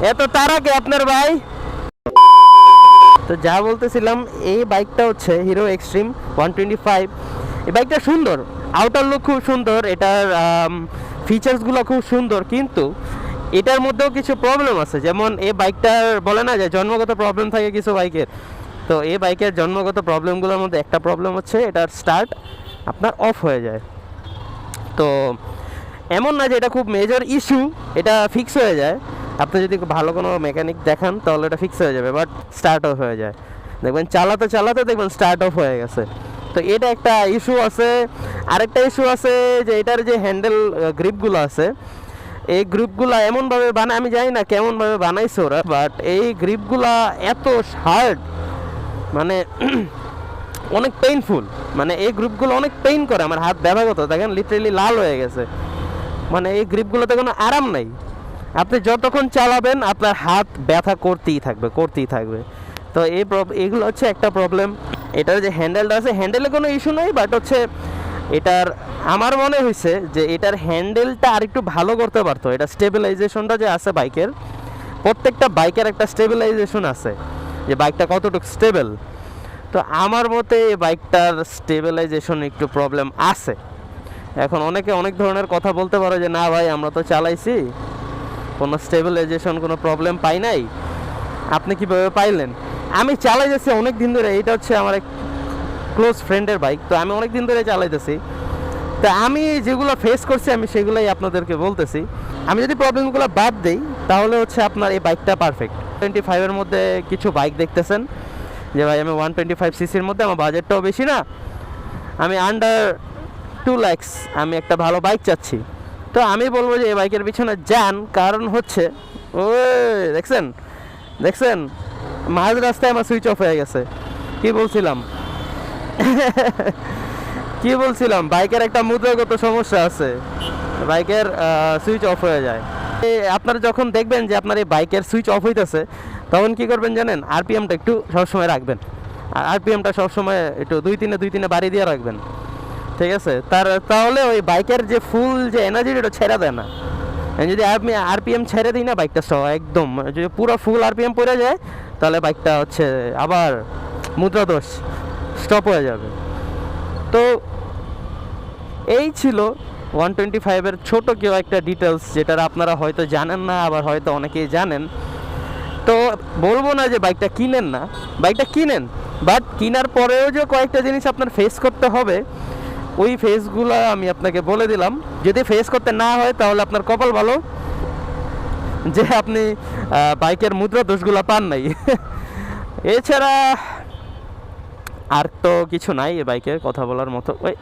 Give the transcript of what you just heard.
এত তারা কে আপনার ভাই? তো যা বলতেছিলাম, এই বাইকটা হচ্ছে হিরো এক্সট্রিম 125। এই বাইকটা সুন্দর, আউটার লুক খুব সুন্দর, এটার ফিচার্সগুলো খুব সুন্দর, কিন্তু এটার মধ্যেও কিছু প্রবলেম আছে। যেমন এই বাইকটার বলে না যে জন্মগত প্রবলেম থাকে কিছু বাইকের, তো এই বাইকের জন্মগত প্রবলেমগুলোর মধ্যে একটা প্রবলেম হচ্ছে এটার স্টার্ট আপনার অফ হয়ে যায়। তো এমন না যে এটা খুব মেজর ইস্যু, এটা ফিক্স হয়ে যায়। আপনি যদি ভালো কোনো মেকানিক দেখান তাহলে এটা ফিক্স হয়ে যাবে, বাট স্টার্ট অফ হয়ে যায়। দেখবেন চালাতে চালাতে দেখবেন স্টার্ট অফ হয়ে গেছে। তো এটা একটা ইস্যু আছে। আরেকটা ইস্যু আছে যে এটার যে হ্যান্ডেল গ্রিপগুলো আছে, এই গ্রিপগুলো এমনভাবে বানায়, আমি জানি না কেমনভাবে বানাইছে ওরা, বাট এই গ্রিপগুলা এত হার্ড, মানে অনেক পেইনফুল। মানে এই গ্রিপগুলো অনেক পেইন করে, আমার হাত ব্যথাগত, দেখেন লিটারেলি লাল হয়ে গেছে। মানে এই গ্রিপগুলোতে কোনো আরাম নাই, আপনি যতক্ষণ চালাবেন আপনার হাত ব্যথা করতেই থাকবে করতেই থাকবে। তো এইগুলো হচ্ছে একটা প্রবলেম। এটার যে হ্যান্ডেলটা আছে, হ্যান্ডেলে কোনো ইস্যু নেই, বাট হচ্ছে এটার আমার মনে হয়েছে যে এটার হ্যান্ডেলটা আর একটু ভালো করতে পারতো। এটা স্টেবিলাইজেশনটা যে আছে বাইকের, প্রত্যেকটা বাইকের একটা স্টেবিলাইজেশন আছে যে বাইকটা কতটুকু স্টেবল। তো আমার মতে এই বাইকটার স্টেবিলাইজেশন একটু প্রবলেম আছে। এখন অনেকে অনেক ধরনের কথা বলতে পারে যে না ভাই আমরা তো চালাইছি, কোনো স্টেবিলাইজেশন কোনো প্রবলেম পাই নাই, আপনি কীভাবে পাইলেন? আমি চালাইতেছি অনেক দিন ধরে, এটা হচ্ছে আমার এক ক্লোজ ফ্রেন্ডের বাইক, তো আমি অনেক দিন ধরে চালাইতেছি। তো আমি যেগুলো ফেস করছি আমি সেগুলোই আপনাদেরকে বলতেছি। আমি যদি প্রবলেমগুলো বাদ দিই তাহলে হচ্ছে আপনার এই বাইকটা পারফেক্ট। 25-এর মধ্যে কিছু বাইক দেখতেছেন যে ভাই আমি 125 সিসির মধ্যে, আমার বাজেটটাও বেশি না, আমি আন্ডার 2 lakhs আমি একটা ভালো বাইক চাচ্ছি, তো আমি বলবো যে এই বাইকের পিছনে যান। কারণ হচ্ছে ওই দেখছেন দেখছেন মাঝ রাস্তায় আমার সুইচ অফ হয়ে গেছে। কি বলছিলাম কি বলছিলাম, বাইকের একটা মুদ্রাগত সমস্যা আছে, বাইকের সুইচ অফ হয়ে যায়। আপনারা যখন দেখবেন যে আপনার এই বাইকের সুইচ অফ হইতেছে, তখন কি করবেন জানেন? আরপিএমটা একটু সবসময় রাখবেন, আর আরপিএমটা সবসময় একটু 2-3 বাড়ি দিয়ে রাখবেন, ঠিক আছে? তাহলে ওই বাইকের যে ফুল যে এনার্জি ওটা ছেড়ে দেয় না। যদি আপনি আরপিএম ছেড়ে দিই না, বাইকটা সহ একদম যদি পুরো ফুল আরপিএম পড়ে যায়, তাহলে বাইকটা হচ্ছে আবার মুদ্রাদোষ, স্টপ হয়ে যাবে। তো এই ছিল 125-এর ছোট কেউ একটা ডিটেলস, যেটা আপনারা হয়তো জানেন না, আবার হয়তো অনেকেই জানেন। তো বলবো না যে বাইকটা কিনেন না, বাইকটা কিনেন, বাট কেনার পরেও যে কয়েকটা জিনিস আপনার ফেস করতে হবে, ওই ফেসগুলো আমি আপনাকে বলে দিলাম। যদি ফেস করতে না হয় তাহলে আপনার কপাল ভালো যে আপনি বাইকের মুদ্রা দোষগুলো পান নাই। এছাড়া আর তো কিছু নাই এ বাইকের কথা বলার মতো। ওই